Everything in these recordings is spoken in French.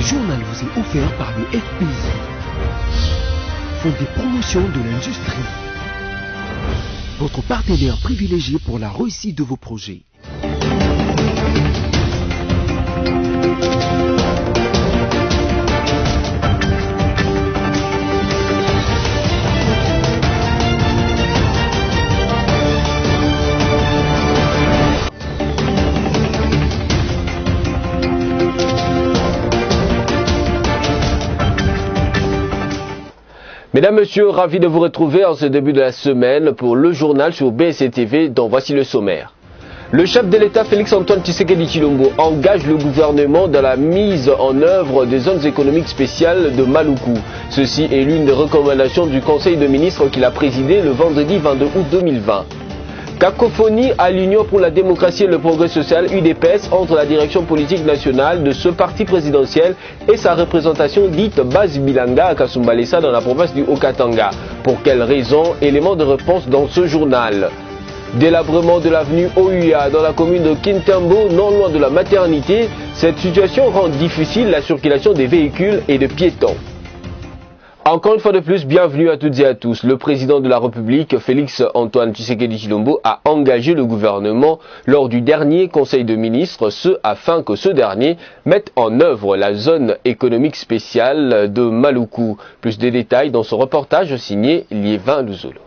journal vous est offert par le FPI, Fonds des promotions de l'industrie, votre partenaire privilégié pour la réussite de vos projets. Mesdames, Messieurs, ravi de vous retrouver en ce début de la semaine pour le journal sur BSC TV, dont voici le sommaire. Le chef de l'État Félix-Antoine Tshisekedi Tshilombo engage le gouvernement dans la mise en œuvre des zones économiques spéciales de Maluku. Ceci est l'une des recommandations du Conseil de ministres qu'il a présidé le vendredi 22 août 2020. Cacophonie à l'Union pour la démocratie et le progrès social UDPS entre la direction politique nationale de ce parti présidentiel et sa représentation dite Base Bilanga à Kasumbalesa dans la province du Haut-Katanga. Pour quelles raisons? Éléments de réponse dans ce journal. Délabrement de l'avenue Ouya dans la commune de Kintambo, non loin de la maternité. Cette situation rend difficile la circulation des véhicules et de piétons. Encore une fois de plus, bienvenue à toutes et à tous. Le président de la République, Félix-Antoine Tshisekedi Tshilombo, a engagé le gouvernement lors du dernier Conseil de ministres, afin que ce dernier mette en œuvre la zone économique spéciale de Maluku. Plus de détails dans ce reportage signé Liévin Luzolo.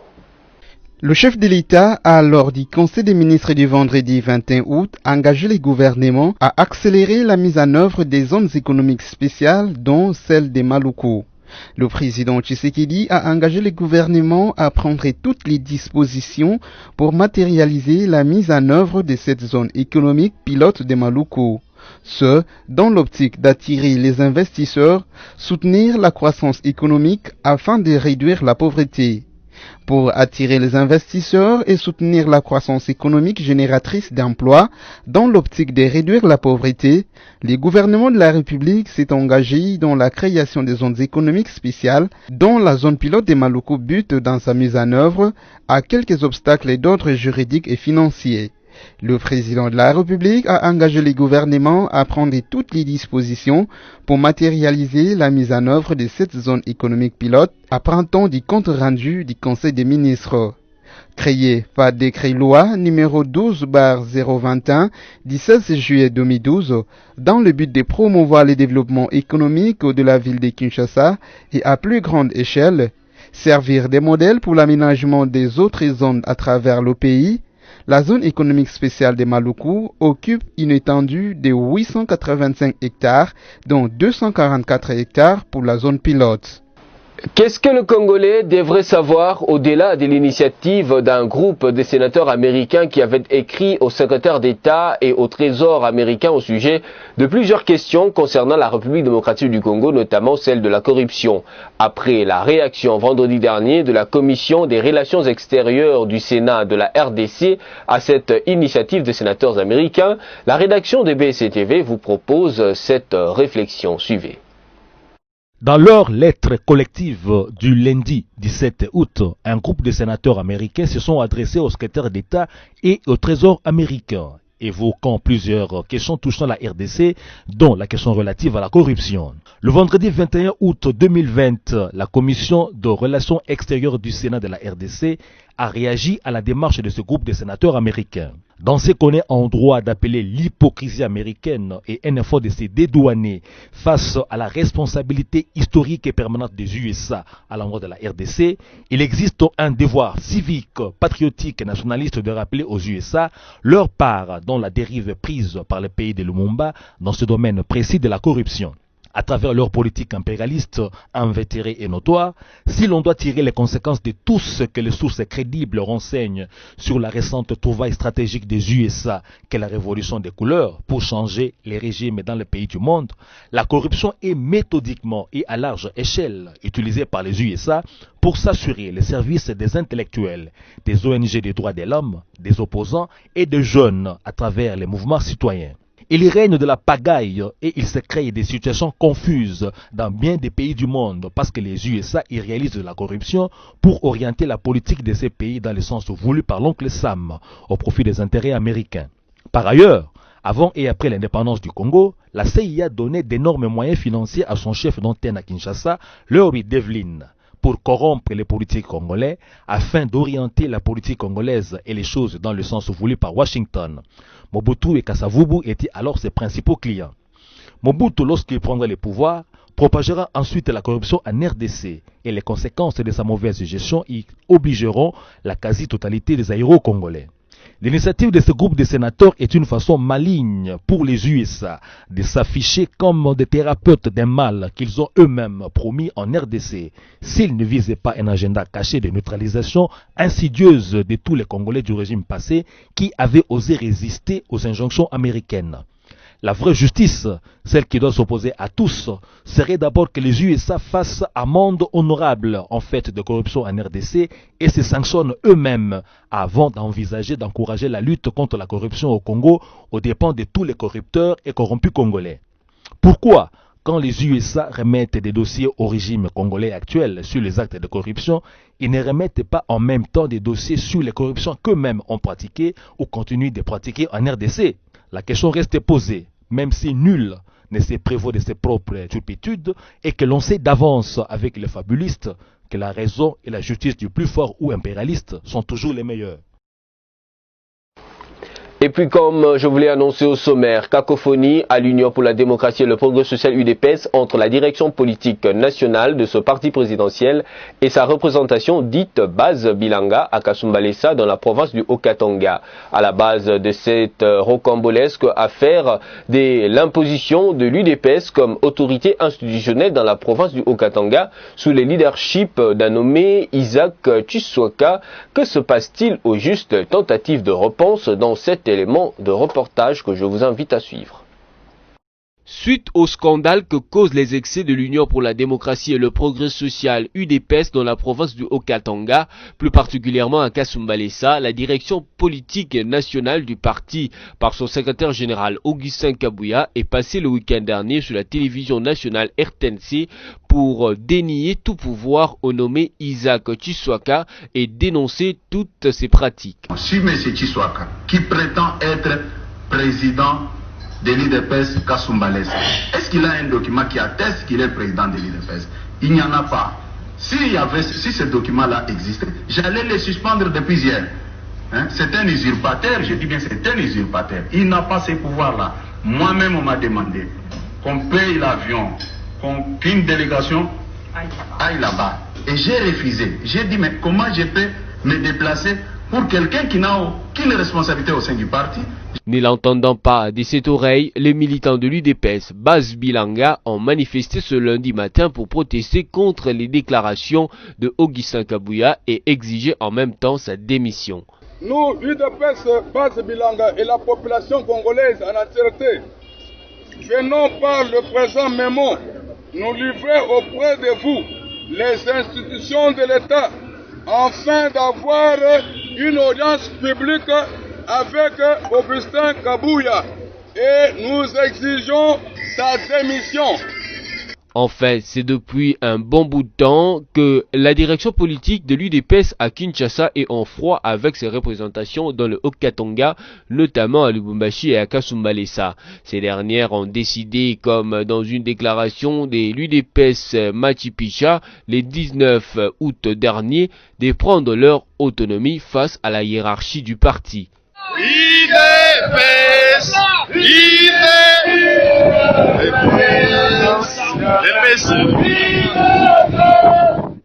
Le chef de l'État a, lors du Conseil des ministres du vendredi 21 août, engagé les gouvernements à accélérer la mise en œuvre des zones économiques spéciales, dont celle de Maluku. Le président Tshisekedi a engagé le gouvernement à prendre toutes les dispositions pour matérialiser la mise en œuvre de cette zone économique pilote de Maluku. Ce, dans l'optique d'attirer les investisseurs, soutenir la croissance économique afin de réduire la pauvreté. Pour attirer les investisseurs et soutenir la croissance économique génératrice d'emplois, dans l'optique de réduire la pauvreté, le gouvernement de la République s'est engagé dans la création des zones économiques spéciales, dont la zone pilote de Maluku bute dans sa mise en œuvre à quelques obstacles d'ordre juridique et financier. Le président de la République a engagé les gouvernements à prendre toutes les dispositions pour matérialiser la mise en œuvre de cette zone économique pilote, apprend-on du compte rendu du Conseil des ministres. Créé par décret loi numéro 12/021 du 16 juillet 2012, dans le but de promouvoir le développement économique de la ville de Kinshasa et à plus grande échelle, servir de modèle pour l'aménagement des autres zones à travers le pays, la zone économique spéciale de Maluku occupe une étendue de 885 hectares, dont 244 hectares pour la zone pilote. Qu'est-ce que le Congolais devrait savoir au-delà de l'initiative d'un groupe de sénateurs américains qui avait écrit au secrétaire d'État et au Trésor américain au sujet de plusieurs questions concernant la République démocratique du Congo, notamment celle de la corruption. Après la réaction vendredi dernier de la Commission des relations extérieures du Sénat de la RDC à cette initiative des sénateurs américains, la rédaction de BSC TV vous propose cette réflexion. Suivez. Dans leur lettre collective du lundi 17 août, un groupe de sénateurs américains se sont adressés au secrétaire d'État et au Trésor américain, évoquant plusieurs questions touchant la RDC, dont la question relative à la corruption. Le vendredi 21 août 2020, la Commission de relations extérieures du Sénat de la RDC a réagi à la démarche de ce groupe de sénateurs américains. Dans ce qu'on est en droit d'appeler l'hypocrisie américaine et un effort de se dédouaner face à la responsabilité historique et permanente des USA à l'endroit de la RDC, il existe un devoir civique, patriotique et nationaliste de rappeler aux USA leur part dans la dérive prise par le pays de Lumumba dans ce domaine précis de la corruption. À travers leur politique impérialiste invétérée et notoire, si l'on doit tirer les conséquences de tout ce que les sources crédibles renseignent sur la récente trouvaille stratégique des USA qu'est la révolution des couleurs pour changer les régimes dans les pays du monde, la corruption est méthodiquement et à large échelle utilisée par les USA pour s'assurer le service des intellectuels, des ONG des droits de l'homme, des opposants et des jeunes à travers les mouvements citoyens. Il règne de la pagaille et il se crée des situations confuses dans bien des pays du monde parce que les USA y réalisent de la corruption pour orienter la politique de ces pays dans le sens voulu par l'oncle Sam au profit des intérêts américains. Par ailleurs, Avant et après l'indépendance du Congo, la CIA donnait d'énormes moyens financiers à son chef d'antenne à Kinshasa, Léopold Devlin, pour corrompre les politiques congolais afin d'orienter la politique congolaise et les choses dans le sens voulu par Washington. Mobutu et Kasavubu étaient alors ses principaux clients. Mobutu, lorsqu'il prendra le pouvoir, propagera ensuite la corruption en RDC et les conséquences de sa mauvaise gestion y obligeront la quasi-totalité des aéro-congolais. L'initiative de ce groupe de sénateurs est une façon maligne pour les USA de s'afficher comme des thérapeutes d'un mal qu'ils ont eux-mêmes promis en RDC, s'ils ne visaient pas un agenda caché de neutralisation insidieuse de tous les Congolais du régime passé qui avaient osé résister aux injonctions américaines. La vraie justice, celle qui doit s'opposer à tous, serait d'abord que les USA fassent amende honorable en fait de corruption en RDC et se sanctionnent eux-mêmes avant d'envisager d'encourager la lutte contre la corruption au Congo aux dépens de tous les corrupteurs et corrompus congolais. Pourquoi, quand les USA remettent des dossiers au régime congolais actuel sur les actes de corruption, ils ne remettent pas en même temps des dossiers sur les corruptions qu'eux-mêmes ont pratiquées ou continuent de pratiquer en RDC? La question reste posée, même si nul ne se prévaut de ses propres turpitudes et que l'on sait d'avance avec les fabulistes que la raison et la justice du plus fort ou impérialiste sont toujours les meilleurs. Et puis comme je vous l'ai annoncé au sommaire, cacophonie à l'Union pour la démocratie et le progrès social UDPS entre la direction politique nationale de ce parti présidentiel et sa représentation dite base Bilanga à Kasumbalesa dans la province du Haut-Katanga. À la base de cette rocambolesque affaire de l'imposition de l'UDPS comme autorité institutionnelle dans la province du Haut-Katanga sous le leadership d'un nommé Isaac Tshisekedi, que se passe-t-il au juste? Tentative de réponse dans cet élément de reportage que je vous invite à suivre. Suite au scandale que causent les excès de l'Union pour la démocratie et le progrès social UDPS dans la province du Haut-Katanga, plus particulièrement à Kasumbalesa, la direction politique nationale du parti par son secrétaire général Augustin Kabouya est passée le week-end dernier sur la télévision nationale RTNC pour dénier tout pouvoir au nommé Isaac Tshisekedi et dénoncer toutes ces pratiques. Si M. Tshisekedi, qui prétend être président de l'UDPS Kasumbalesa, est-ce qu'il a un document qui atteste qu'il est président de l'UDPS? Il n'y en a pas. Si ce document-là existait, j'allais le suspendre depuis hier. C'est un usurpateur, je dis bien c'est un usurpateur. Il n'a pas ces pouvoirs-là. Moi-même, on m'a demandé qu'on paye l'avion, qu'une délégation aille là-bas. Et j'ai refusé. J'ai dit, mais comment je peux me déplacer pour quelqu'un qui n'a aucune responsabilité au sein du parti? Ne l'entendant pas de cette oreille, les militants de l'UDPS Base Bilanga ont manifesté ce lundi matin pour protester contre les déclarations de Augustin Kabouya et exiger en même temps sa démission. Nous, l'UDPS Base Bilanga et la population congolaise en entièreté, venons par le présent mémo nous livrer auprès de vous les institutions de l'État afin d'avoir une audience publique avec Augustin Kabouya et nous exigeons sa démission. Enfin, c'est depuis un bon bout de temps que la direction politique de l'UDPS à Kinshasa est en froid avec ses représentations dans le Haut-Katanga, notamment à Lubumbashi et à Kasumbalesa. Ces dernières ont décidé, comme dans une déclaration de l'UDPS Machipicha, le 19 août dernier, de prendre leur autonomie face à la hiérarchie du parti. UDPS,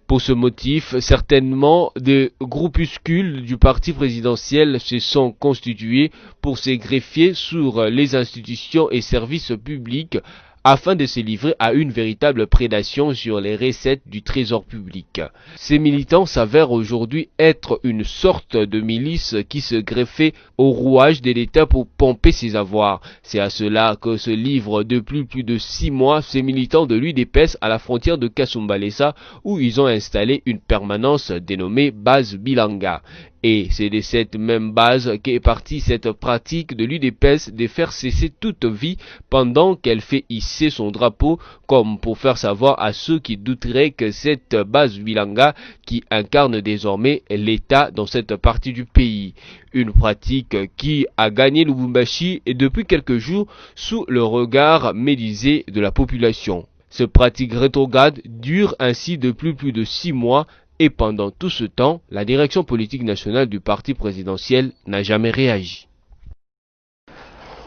Pour ce motif, certainement, des groupuscules du parti présidentiel se sont constitués pour se greffier sur les institutions et services publics afin de se livrer à une véritable prédation sur les recettes du trésor public. Ces militants s'avèrent aujourd'hui être une sorte de milice qui se greffait au rouage de l'État pour pomper ses avoirs. C'est à cela que se livrent depuis plus de 6 mois ces militants de l'UDPS à la frontière de Kasumbalesa où ils ont installé une permanence dénommée Base Bilanga. Et c'est de cette même base qu'est partie cette pratique de l'UDPS de faire cesser toute vie pendant qu'elle fait hisser son drapeau, comme pour faire savoir à ceux qui douteraient que cette base Bilanga qui incarne désormais l'État dans cette partie du pays. Une pratique qui a gagné Lubumbashi et depuis quelques jours sous le regard médisé de la population. Cette pratique rétrograde dure ainsi depuis plus de 6 mois et pendant tout ce temps, la direction politique nationale du parti présidentiel n'a jamais réagi.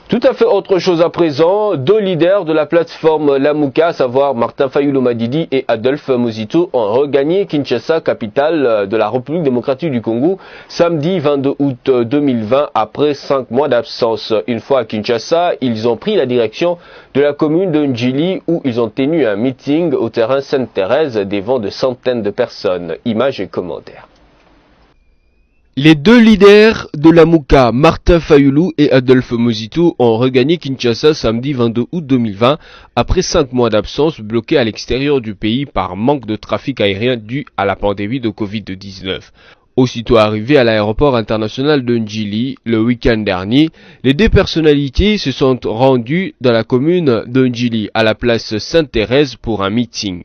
Tout à fait autre chose à présent, 2 leaders de la plateforme Lamuka, à savoir Martin Fayulu Madidi et Adolphe Muzito, ont regagné Kinshasa, capitale de la République démocratique du Congo, samedi 22 août 2020, après 5 mois d'absence. Une fois à Kinshasa, ils ont pris la direction de la commune de Njili, où ils ont tenu un meeting au terrain Sainte-Thérèse devant de centaines de personnes. Images et commentaires. Les 2 leaders de la Mouka, Martin Fayulu et Adolphe Muzito, ont regagné Kinshasa samedi 22 août 2020 après 5 mois d'absence bloqués à l'extérieur du pays par manque de trafic aérien dû à la pandémie de Covid-19. Aussitôt arrivés à l'aéroport international de Njili le week-end dernier, les 2 personnalités se sont rendues dans la commune de Njili à la place Sainte-Thérèse pour un meeting.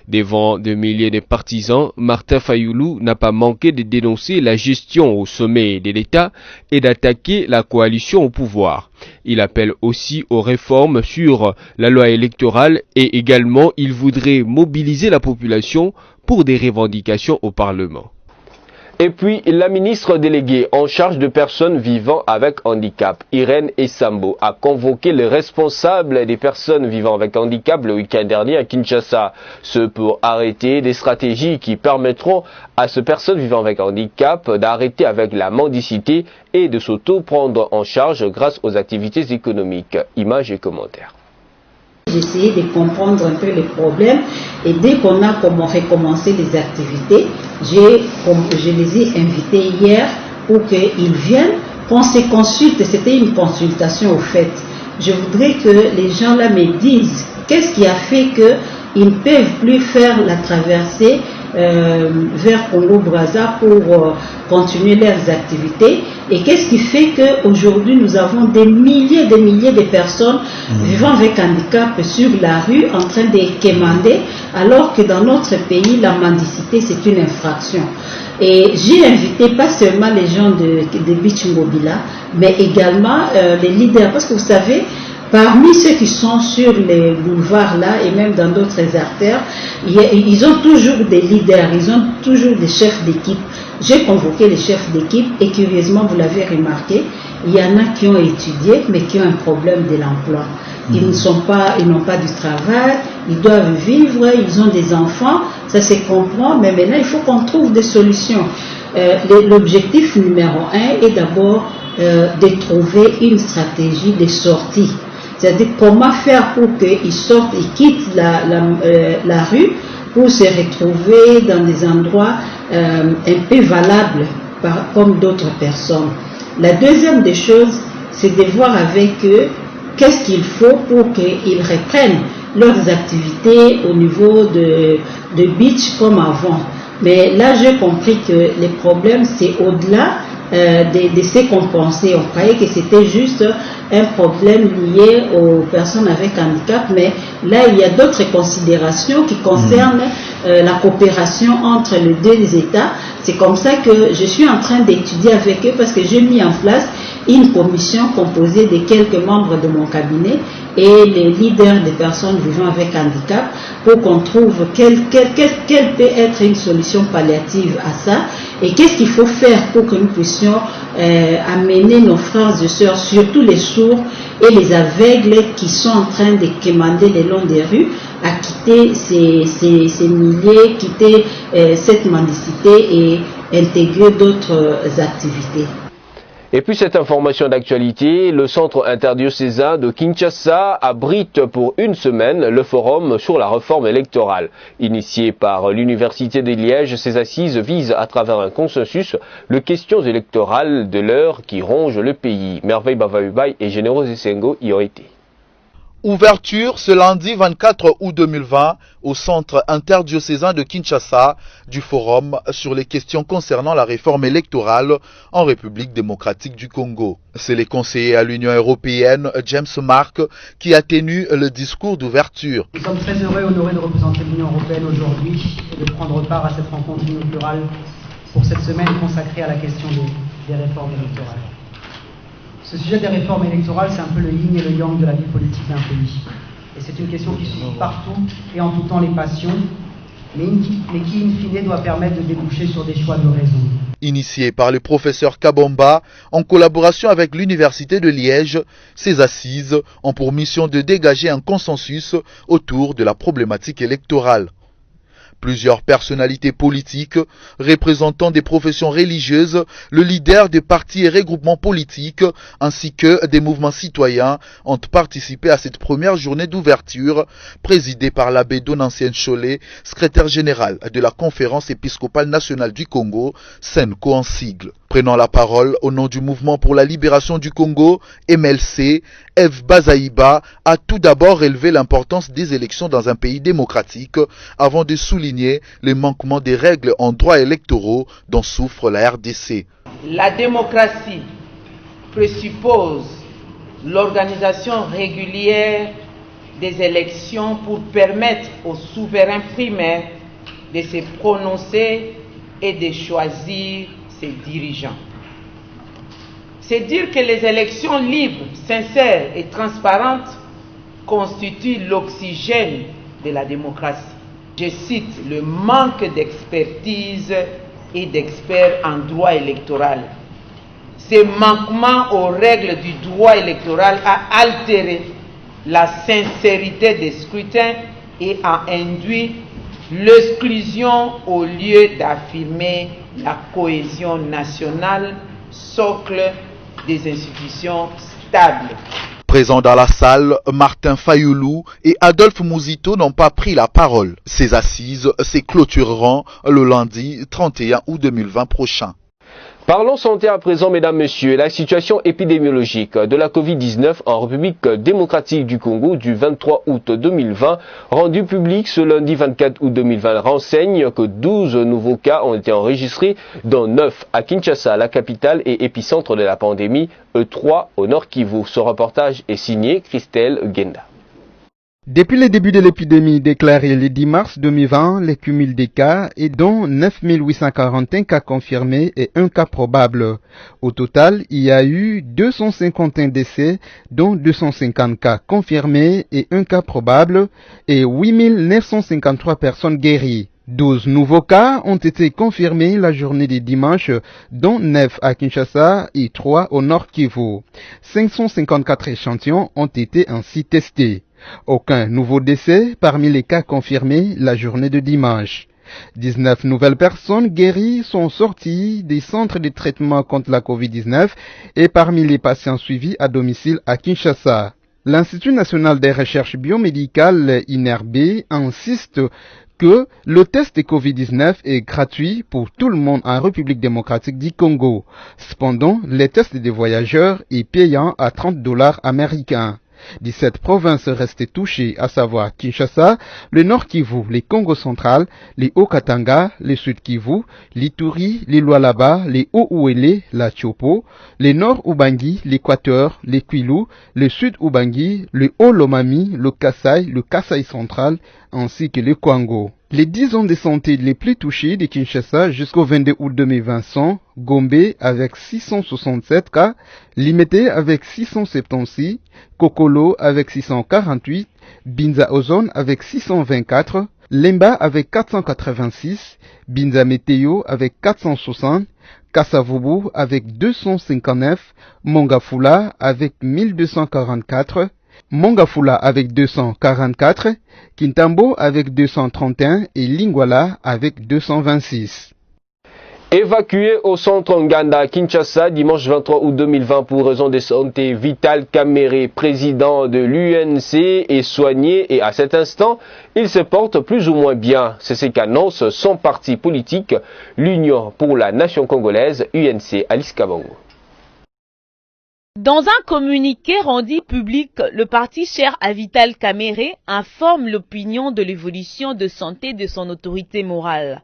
Devant des milliers de partisans, Martin Fayulu n'a pas manqué de dénoncer la gestion au sommet de l'État et d'attaquer la coalition au pouvoir. Il appelle aussi aux réformes sur la loi électorale et également il voudrait mobiliser la population pour des revendications au Parlement. Et puis, la ministre déléguée en charge de personnes vivant avec handicap, Irène Essambo, a convoqué les responsables des personnes vivant avec handicap le week-end dernier à Kinshasa. Ce pour arrêter des stratégies qui permettront à ces personnes vivant avec handicap d'arrêter avec la mendicité et de s'auto-prendre en charge grâce aux activités économiques. Images et commentaires. J'ai essayé de comprendre un peu les problèmes et dès qu'on a recommencé les activités, je les ai invités hier pour qu'ils viennent, qu'on se consulte. C'était une consultation au fait. Je voudrais que les gens là me disent qu'est-ce qui a fait qu'ils ne peuvent plus faire la traversée vers Congo-Brazza pour continuer leurs activités et qu'est-ce qui fait qu'aujourd'hui nous avons des milliers de personnes vivant avec handicap sur la rue en train de quémander alors que dans notre pays la mendicité c'est une infraction. Et j'ai invité pas seulement les gens de Bichingobila mais également les leaders parce que vous savez parmi ceux qui sont sur les boulevards là et même dans d'autres artères, ils ont toujours des leaders, ils ont toujours des chefs d'équipe. J'ai convoqué les chefs d'équipe et curieusement, vous l'avez remarqué, il y en a qui ont étudié mais qui ont un problème de l'emploi. Ils n'ont pas du travail, ils doivent vivre, ils ont des enfants, ça se comprend, mais maintenant il faut qu'on trouve des solutions. L'objectif numéro 1 est d'abord de trouver une stratégie de sortie. C'est-à-dire comment faire pour qu'ils sortent, ils quittent la rue pour se retrouver dans des endroits un peu valables comme d'autres personnes. La deuxième des choses, c'est de voir avec eux qu'est-ce qu'il faut pour qu'ils reprennent leurs activités au niveau de beach comme avant. Mais là, j'ai compris que les problèmes, c'est au-delà de ce qu'on pensait. On croyait que c'était juste un problème lié aux personnes avec handicap, mais là, il y a d'autres considérations qui concernent la coopération entre les 2 États. C'est comme ça que je suis en train d'étudier avec eux parce que j'ai mis en place une commission composée de quelques membres de mon cabinet et les leaders des personnes vivant avec handicap pour qu'on trouve quelle peut être une solution palliative à ça et qu'est-ce qu'il faut faire pour que nous puissions amener nos frères et sœurs, surtout les sourds et les aveugles qui sont en train de quémander le long des rues, à quitter ces milliers, quitter cette mendicité et intégrer d'autres activités. Et puis cette information d'actualité, le centre interdiocésain de Kinshasa abrite pour une semaine le forum sur la réforme électorale. Initié par l'Université de Liège, ces assises visent à travers un consensus les questions électorales de l'heure qui rongent le pays. Merveille Bavaubay et Généraux Essengo y ont été. Ouverture ce lundi 24 août 2020 au centre interdiocésain de Kinshasa du forum sur les questions concernant la réforme électorale en République démocratique du Congo. C'est le conseiller à l'Union européenne James Mark qui a tenu le discours d'ouverture. Nous sommes très heureux et honorés de représenter l'Union européenne aujourd'hui et de prendre part à cette rencontre inaugurale pour cette semaine consacrée à la question des réformes électorales. Ce sujet des réformes électorales, c'est un peu le yin et le yang de la vie politique d'un pays. Et c'est une question qui suscite partout et en tout temps les passions, mais qui, in fine, doit permettre de déboucher sur des choix de raison. Initié par le professeur Kabomba, en collaboration avec l'Université de Liège, ces assises ont pour mission de dégager un consensus autour de la problématique électorale. Plusieurs personnalités politiques, représentants des professions religieuses, le leader des partis et regroupements politiques, ainsi que des mouvements citoyens ont participé à cette première journée d'ouverture, présidée par l'abbé Donatien Cholet, secrétaire général de la Conférence épiscopale nationale du Congo, SENCO en sigle. Prenant la parole au nom du Mouvement pour la libération du Congo, MLC, Eve Bazaïba a tout d'abord relevé l'importance des élections dans un pays démocratique avant de souligner les manquements des règles en droits électoraux dont souffre la RDC. La démocratie présuppose l'organisation régulière des élections pour permettre aux souverains primaires de se prononcer et de choisir ses dirigeants. C'est dire que les élections libres, sincères et transparentes constituent l'oxygène de la démocratie. Je cite le manque d'expertise et d'experts en droit électoral. Ce manquement aux règles du droit électoral a altéré la sincérité des scrutins et a induit l'exclusion au lieu d'affirmer la cohésion nationale, socle des institutions stables. Présents dans la salle, Martin Fayoulou et Adolphe Mouzito n'ont pas pris la parole. Ces assises se clôtureront le lundi 31 août 2020 prochain. Parlons santé à présent, mesdames, messieurs. La situation épidémiologique de la Covid-19 en République démocratique du Congo du 23 août 2020, rendu public ce lundi 24 août 2020, renseigne que 12 nouveaux cas ont été enregistrés, dont 9 à Kinshasa, la capitale et épicentre de la pandémie, et 3 au Nord Kivu. Ce reportage est signé Christelle Genda. Depuis le début de l'épidémie déclarée le 10 mars 2020, le cumul des cas est dont 9 841 cas confirmés et 1 cas probable. Au total, il y a eu 251 décès, dont 250 cas confirmés et 1 cas probable, et 8 953 personnes guéries. 12 nouveaux cas ont été confirmés la journée de dimanche, dont 9 à Kinshasa et 3 au Nord Kivu. 554 échantillons ont été ainsi testés. Aucun nouveau décès parmi les cas confirmés la journée de dimanche. 19 nouvelles personnes guéries sont sorties des centres de traitement contre la Covid-19 et parmi les patients suivis à domicile à Kinshasa. L'Institut national des recherches biomédicales INRB insiste que le test de Covid-19 est gratuit pour tout le monde en République démocratique du Congo. Cependant, le test des voyageurs est payant à $30 américains. 17 provinces restaient touchées, à savoir Kinshasa, le Nord Kivu, les Congo central, les Haut-Katanga, les Sud Kivu, l'Ituri, les Lualaba, les Haut-Ouélé, la Tchopo, les Nord Ubangi, l'Équateur, les Kwilu, le Sud Ubangi, le Haut-Lomami, le Kasaï central, ainsi que le Kwango. Les 10 zones de santé les plus touchées de Kinshasa jusqu'au 22 août 2020 sont Gombe avec 667 cas, Limete avec 676, Kokolo avec 648, Binza Ozone avec 624, Lemba avec 486, Binza Meteo avec 460, Kasavubu avec 259, Mongafula avec 1244, Mongafula avec 244, Kintambo avec 231 et Lingwala avec 226. Évacué au centre Nganda, Kinshasa, dimanche 23 août 2020 pour raison de santé, Vital Kamere, président de l'UNC, est soigné et à cet instant, il se porte plus ou moins bien. C'est ce qu'annonce son parti politique, l'Union pour la Nation Congolaise, UNC, Alice Kabongo. Dans un communiqué rendu public, le parti cher à Vital Kamerhe informe l'opinion de l'évolution de santé de son autorité morale.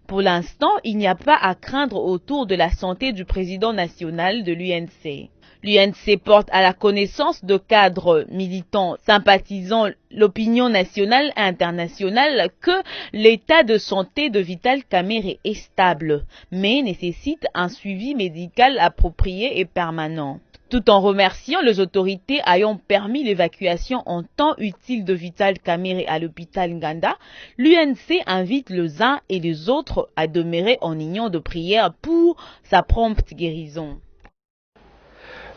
Pour l'instant, il n'y a pas à craindre autour de la santé du président national de l'UNC. L'UNC porte à la connaissance de cadres militants sympathisant l'opinion nationale et internationale que l'état de santé de Vital Kamerhe est stable, mais nécessite un suivi médical approprié et permanent. Tout en remerciant les autorités ayant permis l'évacuation en temps utile de Vital Kamerhe à l'hôpital Nganda, l'UNC invite les uns et les autres à demeurer en union de prière pour sa prompte guérison.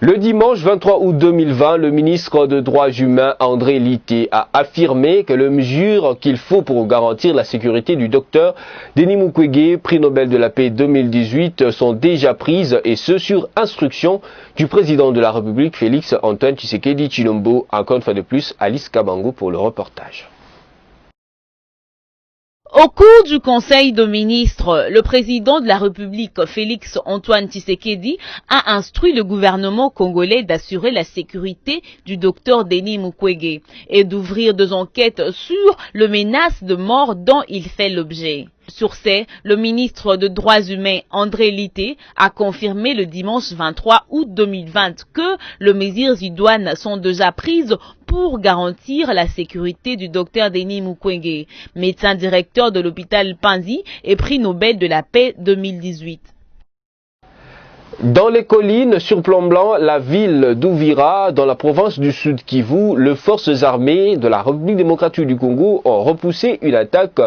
Le dimanche 23 août 2020, le ministre des Droits humains André Litté a affirmé que les mesures qu'il faut pour garantir la sécurité du docteur Denis Mukwege, prix Nobel de la paix 2018, sont déjà prises et ce sur instruction du président de la République Félix Antoine Tshisekedi Tshilombo. Encore une fois de plus, Alice Kabango pour le reportage. Au cours du Conseil de ministres, le président de la République, Félix Antoine Tshisekedi, a instruit le gouvernement congolais d'assurer la sécurité du docteur Denis Mukwege et d'ouvrir des enquêtes sur les menaces de mort dont il fait l'objet. Sur ce, le ministre des Droits humains, André Litté, a confirmé le dimanche 23 août 2020 que les mesures idoines sont déjà prises pour garantir la sécurité du docteur Denis Mukwege, médecin directeur de l'hôpital Panzi et prix Nobel de la paix 2018. Dans les collines surplombant la ville d'Uvira, dans la province du Sud Kivu, les forces armées de la République démocratique du Congo ont repoussé une attaque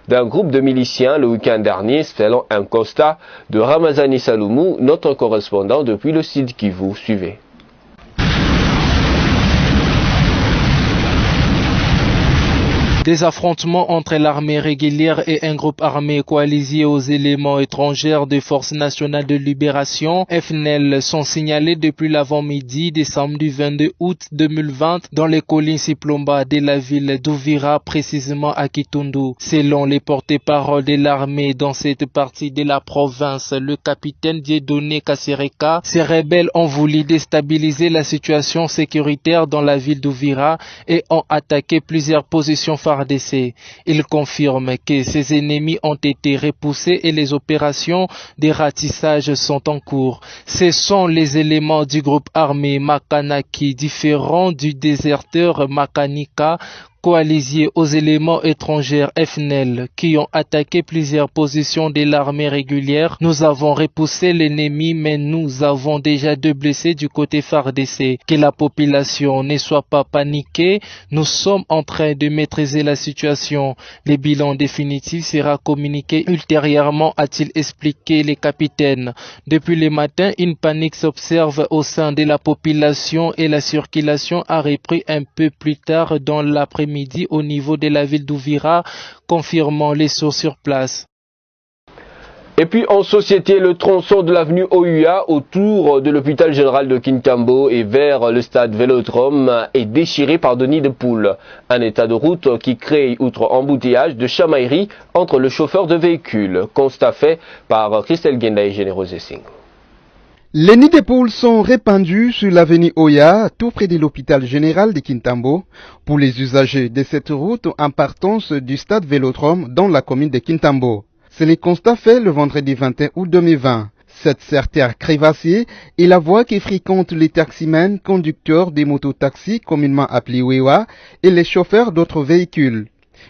d'un groupe de miliciens le week-end dernier, selon un constat de Ramazani Saloumou, notre correspondant depuis le Sud Kivu. Suivez. Des affrontements entre l'armée régulière et un groupe armé coalisé aux éléments étrangers des Forces nationales de libération, FNL, sont signalés depuis l'avant-midi des samedi 22 août 2020 dans les collines Siplomba de la ville d'Uvira, précisément à Kitundu. Selon les porte-paroles de l'armée dans cette partie de la province, le capitaine Dieudonné Kassereka, ces rebelles ont voulu déstabiliser la situation sécuritaire dans la ville d'Uvira et ont attaqué plusieurs positions FARDC. Il confirme que ses ennemis ont été repoussés et les opérations de ratissage sont en cours. Ce sont les éléments du groupe armé Makanaki, différents du déserteur Makanika, coalisés aux éléments étrangers FNL qui ont attaqué plusieurs positions de l'armée régulière. Nous avons repoussé l'ennemi, mais nous avons déjà 2 blessés du côté FARDC. Que la population ne soit pas paniquée, nous sommes en train de maîtriser la situation. Le bilan définitif sera communiqué ultérieurement, a-t-il expliqué le capitaine. Depuis le matin, une panique s'observe au sein de la population et la circulation a repris un peu plus tard dans l'après-midi au niveau de la ville d'Uvira, confirmant les sources sur place. Et puis en société, le tronçon de l'avenue OUA autour de l'hôpital général de Kintambo et vers le stade Vélodrome est déchiré par des nids de poules. Un état de route qui crée, outre embouteillage, de chamaillerie entre le chauffeur de véhicule. Constat fait par Christelle Genda et Générose Singh. Les nids de poules sont répandus sur l'avenue Oya, tout près de l'hôpital général de Kintambo, pour les usagers de cette route en partance du stade Vélodrome dans la commune de Kintambo. C'est le constat fait le vendredi 21 août 2020. Cette artère crévassée est la voie qui fréquente les taximens, conducteurs des mototaxis communément appelés Wewa et les chauffeurs d'autres véhicules.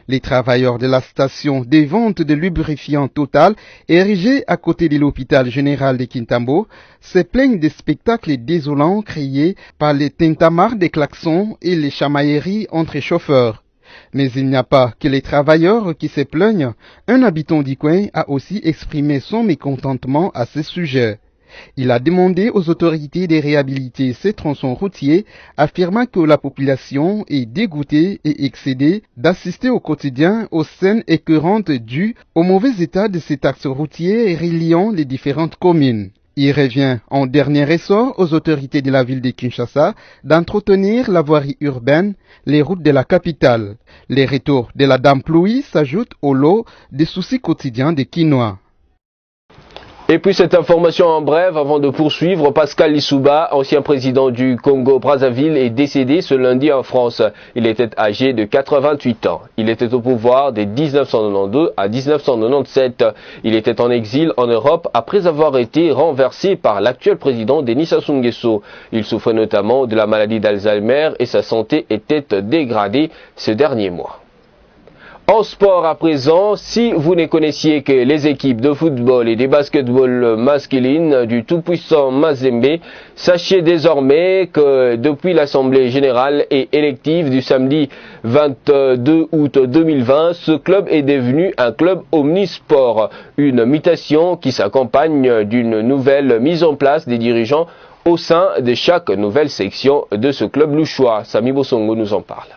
Les travailleurs de la station des ventes de lubrifiants Total, érigée à côté de l'hôpital général de Kintambo, se plaignent des spectacles désolants créés par les tintamarres des klaxons et les chamailleries entre chauffeurs. Mais il n'y a pas que les travailleurs qui se plaignent. Un habitant du coin a aussi exprimé son mécontentement à ce sujet. Il a demandé aux autorités de réhabiliter ces tronçons routiers, affirmant que la population est dégoûtée et excédée d'assister au quotidien aux scènes écœurantes dues au mauvais état de ces axes routiers reliant les différentes communes. Il revient en dernier ressort aux autorités de la ville de Kinshasa d'entretenir la voirie urbaine, les routes de la capitale. Les retours de la dame pluie s'ajoutent au lot des soucis quotidiens des Kinois. Et puis cette information en bref, avant de poursuivre, Pascal Lissouba, ancien président du Congo-Brazzaville, est décédé ce lundi en France. Il était âgé de 88 ans. Il était au pouvoir de 1992 à 1997. Il était en exil en Europe après avoir été renversé par l'actuel président Denis Sassou Nguesso. Il souffrait notamment de la maladie d'Alzheimer et sa santé était dégradée ces derniers mois. En sport à présent, si vous ne connaissiez que les équipes de football et de basketball masculines du tout-puissant Mazembe, sachez désormais que depuis l'Assemblée générale et élective du samedi 22 août 2020, ce club est devenu un club omnisport, une mutation qui s'accompagne d'une nouvelle mise en place des dirigeants au sein de chaque nouvelle section de ce club louchois. Sami Bosongo nous en parle.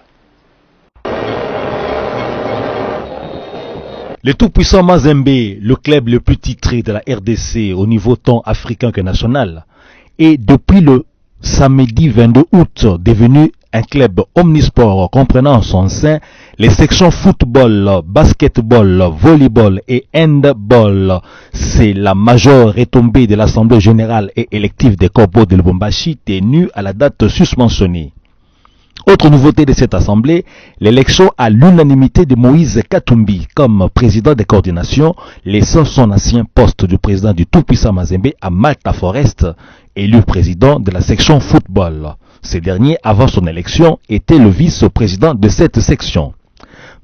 Le tout-puissant Mazembe, le club le plus titré de la RDC au niveau tant africain que national, est depuis le samedi 22 août devenu un club omnisport comprenant en son sein les sections football, basketball, volleyball et handball. C'est la majeure retombée de l'Assemblée générale et élective des Corbeaux de Lubumbashi tenue à la date susmentionnée. Autre nouveauté de cette assemblée, l'élection à l'unanimité de Moïse Katumbi comme président de coordination, laissant son ancien poste de président du tout-puissant Mazembe à Malta Forest, élu président de la section football. Ce dernier, avant son élection, était le vice-président de cette section.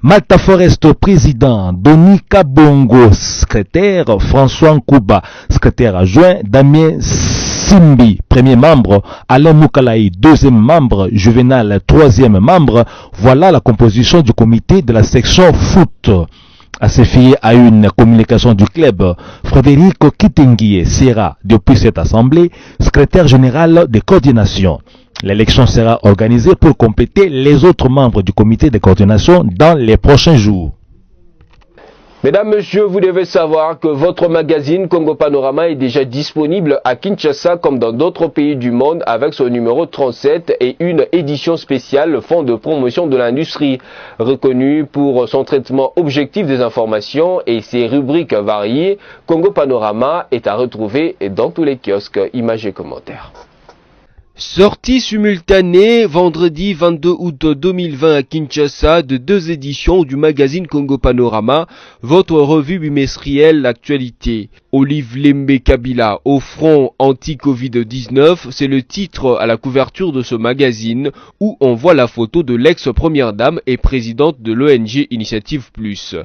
Malta Forest président, Doni Kabongo secrétaire, François Nkouba secrétaire adjoint, Damien Simbi premier membre, Alain Moukalaï deuxième membre, Juvenal troisième membre. Voilà la composition du comité de la section foot. À se fier à une communication du club, Frédéric Kitenguie sera depuis cette assemblée secrétaire général de coordination. L'élection sera organisée pour compléter les autres membres du comité de coordination dans les prochains jours. Mesdames, Messieurs, vous devez savoir que votre magazine Congo Panorama est déjà disponible à Kinshasa comme dans d'autres pays du monde avec son numéro 37 et une édition spéciale, le Fonds de promotion de l'industrie. Reconnu pour son traitement objectif des informations et ses rubriques variées, Congo Panorama est à retrouver dans tous les kiosques, images et commentaires. Sortie simultanée vendredi 22 août 2020 à Kinshasa de 2 éditions du magazine Congo Panorama, votre revue bimestrielle L'actualité. Olive Lembe Kabila au front anti-Covid-19, c'est le titre à la couverture de ce magazine où on voit la photo de l'ex-première dame et présidente de l'ONG Initiative Plus.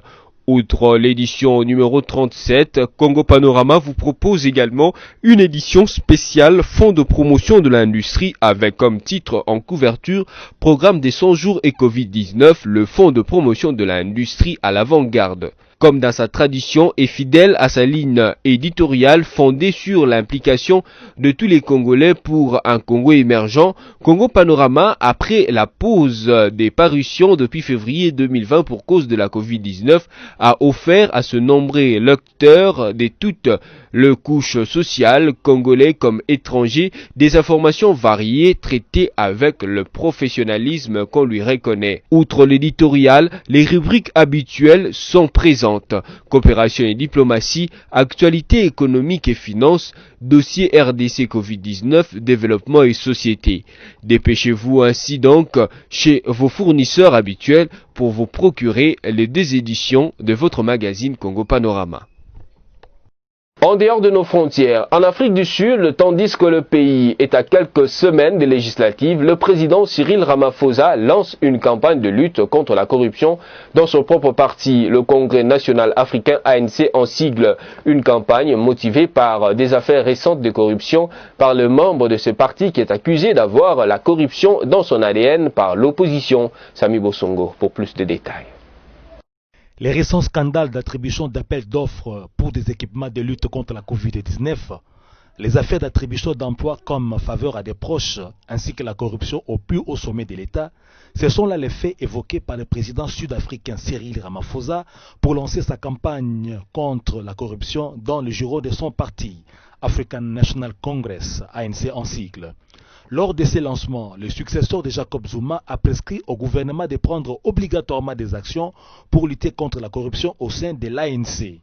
Outre l'édition numéro 37, Congo Panorama vous propose également une édition spéciale Fonds de promotion de l'industrie avec comme titre en couverture Programme des 100 jours et Covid-19, le Fonds de promotion de l'industrie à l'avant-garde. Comme dans sa tradition et fidèle à sa ligne éditoriale fondée sur l'implication de tous les Congolais pour un Congo émergent, Congo Panorama, après la pause des parutions depuis février 2020 pour cause de la Covid-19, a offert à ce nombreux lecteur de toutes les couches sociales, congolais comme étrangers, des informations variées traitées avec le professionnalisme qu'on lui reconnaît. Outre l'éditorial, les rubriques habituelles sont présentes. Coopération et diplomatie, actualité économique et finances, dossier RDC Covid-19, développement et société. Dépêchez-vous ainsi donc chez vos fournisseurs habituels pour vous procurer les 2 éditions de votre magazine Congo Panorama. En dehors de nos frontières, en Afrique du Sud, tandis que le pays est à quelques semaines des législatives, le président Cyril Ramaphosa lance une campagne de lutte contre la corruption dans son propre parti, le Congrès national africain ANC en sigle. Une campagne motivée par des affaires récentes de corruption par le membre de ce parti qui est accusé d'avoir la corruption dans son ADN par l'opposition. Sami Bosongo pour plus de détails. Les récents scandales d'attribution d'appels d'offres pour des équipements de lutte contre la Covid-19, les affaires d'attribution d'emplois comme faveur à des proches, ainsi que la corruption au plus haut sommet de l'État, ce sont là les faits évoqués par le président sud-africain Cyril Ramaphosa pour lancer sa campagne contre la corruption dans le bureau de son parti, African National Congress, ANC en sigle. Lors de ces lancements, le successeur de Jacob Zuma a prescrit au gouvernement de prendre obligatoirement des actions pour lutter contre la corruption au sein de l'ANC.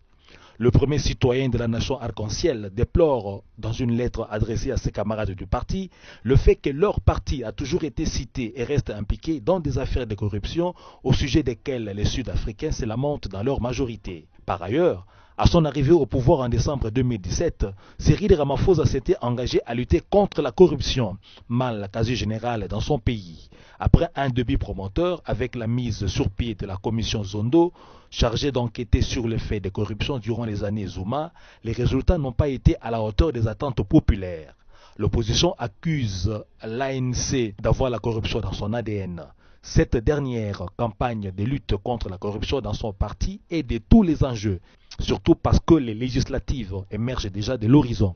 Le premier citoyen de la nation arc-en-ciel déplore, dans une lettre adressée à ses camarades du parti, le fait que leur parti a toujours été cité et reste impliqué dans des affaires de corruption au sujet desquelles les Sud-Africains se lamentent dans leur majorité. Par ailleurs, à son arrivée au pouvoir en décembre 2017, Cyril Ramaphosa s'était engagé à lutter contre la corruption, mal quasi générale dans son pays. Après un début promoteur avec la mise sur pied de la commission Zondo, chargée d'enquêter sur les faits de corruption durant les années Zuma, les résultats n'ont pas été à la hauteur des attentes populaires. L'opposition accuse l'ANC d'avoir la corruption dans son ADN. Cette dernière campagne de lutte contre la corruption dans son parti est de tous les enjeux, surtout parce que les législatives émergent déjà de l'horizon.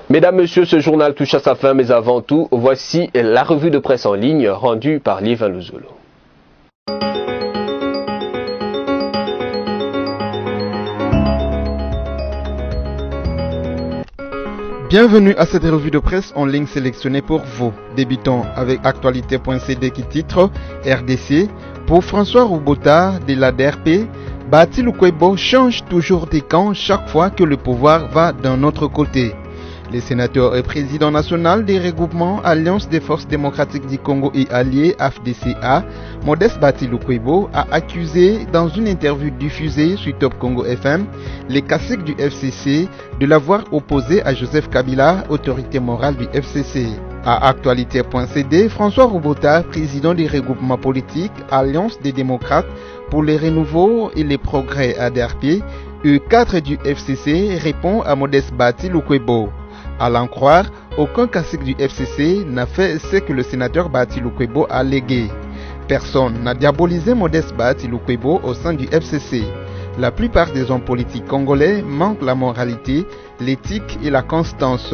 Mesdames, Messieurs, ce journal touche à sa fin, mais avant tout, voici la revue de presse en ligne rendue par Livan Luzolo. Bienvenue à cette revue de presse en ligne sélectionnée pour vous. Débutons avec actualité.cd qui titre RDC. Pour François Roubota de la DRP, Bati Lukwebo change toujours de camp chaque fois que le pouvoir va d'un autre côté. Le sénateur et président national des regroupements Alliance des forces démocratiques du Congo et alliés AFDCA, Modeste Bati Lukwebo, a accusé dans une interview diffusée sur Top Congo FM les caciques du FCC de l'avoir opposé à Joseph Kabila, autorité morale du FCC. À actualité.cd, François Roubota, président des regroupements politiques Alliance des démocrates pour les renouveaux et les progrès ADRP, E4 du FCC, répond à Modeste Bati Lukwebo. À l'en croire, aucun cacique du FCC n'a fait ce que le sénateur Bati Lukwebo a légué. Personne n'a diabolisé Modeste Bati Lukwebo au sein du FCC. La plupart des hommes politiques congolais manquent la moralité, l'éthique et la constance.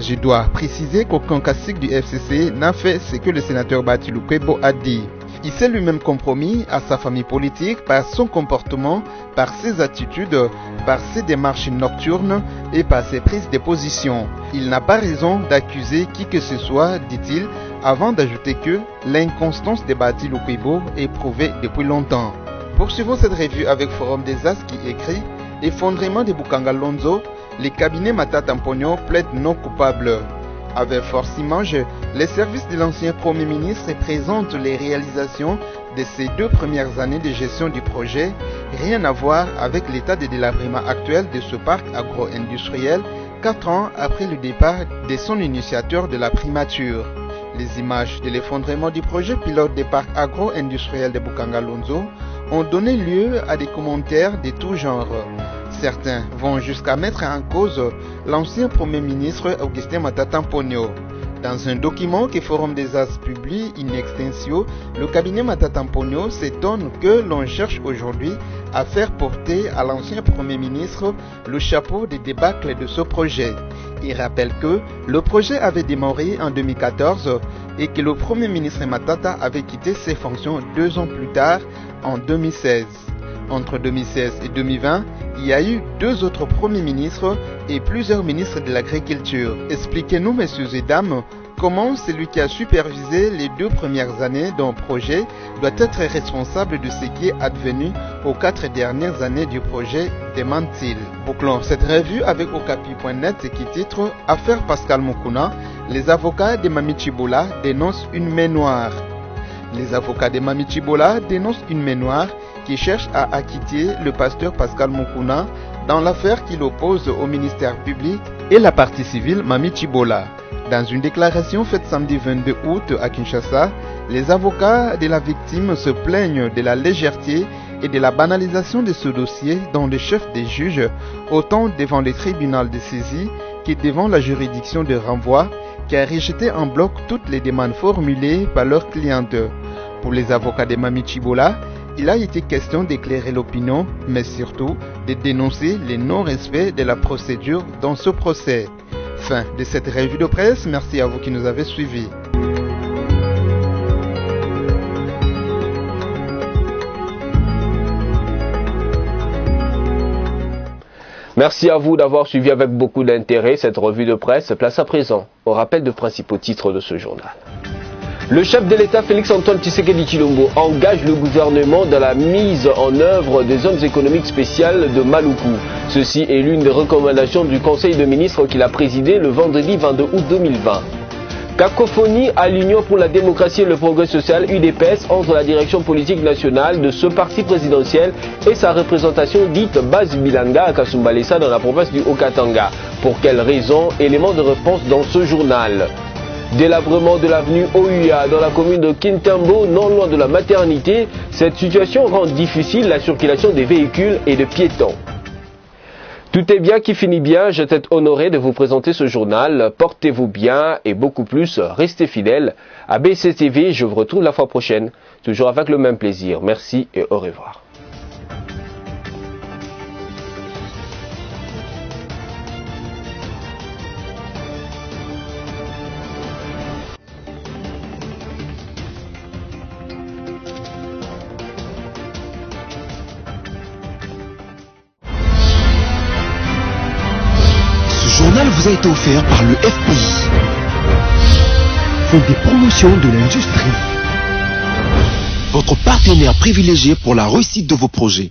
Je dois préciser qu'aucun cacique du FCC n'a fait ce que le sénateur Bati Lukwebo a dit. Il s'est lui-même compromis à sa famille politique par son comportement, par ses attitudes, par ses démarches nocturnes et par ses prises de position. Il n'a pas raison d'accuser qui que ce soit, dit-il, avant d'ajouter que l'inconstance de Bati Lukwebo est prouvée depuis longtemps. Poursuivons cette revue avec Forum des As qui écrit « Effondrement de Bukanga Lonzo, les cabinets Matata Mponyo plaident non coupables ». Avec Force Image, les services de l'ancien Premier ministre présentent les réalisations de ces 2 premières années de gestion du projet, rien à voir avec l'état de délabrement actuel de ce parc agro-industriel 4 ans après le départ de son initiateur de la primature. Les images de l'effondrement du projet pilote des parcs agro-industriels de Bukanga Lonzo ont donné lieu à des commentaires de tout genre. Certains vont jusqu'à mettre en cause l'ancien Premier ministre Augustin Matata Mponyo. Dans un document que Forum des As publie in extensio, le cabinet Matata Mponyo s'étonne que l'on cherche aujourd'hui à faire porter à l'ancien Premier ministre le chapeau des débâcles de ce projet. Il rappelle que le projet avait démarré en 2014 et que le Premier ministre Matata avait quitté ses fonctions 2 ans plus tard, en 2016. Entre 2016 et 2020, il y a eu 2 autres premiers ministres et plusieurs ministres de l'agriculture. Expliquez-nous, messieurs et dames, comment celui qui a supervisé les 2 premières années d'un projet doit être responsable de ce qui est advenu aux 4 dernières années du projet, demande-t-il. Bouclons cette revue avec Okapi.net qui titre « Affaire Pascal Mukuna, les avocats de Mami Chibola dénoncent une main noire ». Les avocats de Mami Chibola dénoncent une main noire qui cherche à acquitter le pasteur Pascal Mukuna dans l'affaire qui l'oppose au ministère public et la partie civile Mami Chibola. Dans une déclaration faite samedi 22 août à Kinshasa, les avocats de la victime se plaignent de la légèreté et de la banalisation de ce dossier dont le chef des juges, autant devant le tribunal de saisie que devant la juridiction de renvoi, qui a rejeté en bloc toutes les demandes formulées par leurs clientes. Pour les avocats de Mami Chibola, il a été question d'éclairer l'opinion, mais surtout de dénoncer le non-respect de la procédure dans ce procès. Fin de cette revue de presse, merci à vous qui nous avez suivis. Merci à vous d'avoir suivi avec beaucoup d'intérêt cette revue de presse. Place à présent au rappel de principaux titres de ce journal. Le chef de l'État Félix-Antoine Tshisekedi Tshilombo engage le gouvernement dans la mise en œuvre des zones économiques spéciales de Maluku. Ceci est l'une des recommandations du Conseil de ministres qu'il a présidé le vendredi 22 août 2020. Cacophonie à l'Union pour la démocratie et le progrès social UDPS entre la direction politique nationale de ce parti présidentiel et sa représentation dite Base Bilanga à Kasumbalesa dans la province du Haut-Katanga. Pour quelles raisons? Éléments de réponse dans ce journal. Délabrement de l'avenue Ouya dans la commune de Kintambo, non loin de la maternité. Cette situation rend difficile la circulation des véhicules et de piétons. Tout est bien qui finit bien, j'étais honoré de vous présenter ce journal. Portez-vous bien et beaucoup plus, restez fidèles. À BCTV, je vous retrouve la fois prochaine, toujours avec le même plaisir. Merci et au revoir. Ce journal vous a été offert par le FPI, Fonds des promotions de l'industrie, votre partenaire privilégié pour la réussite de vos projets.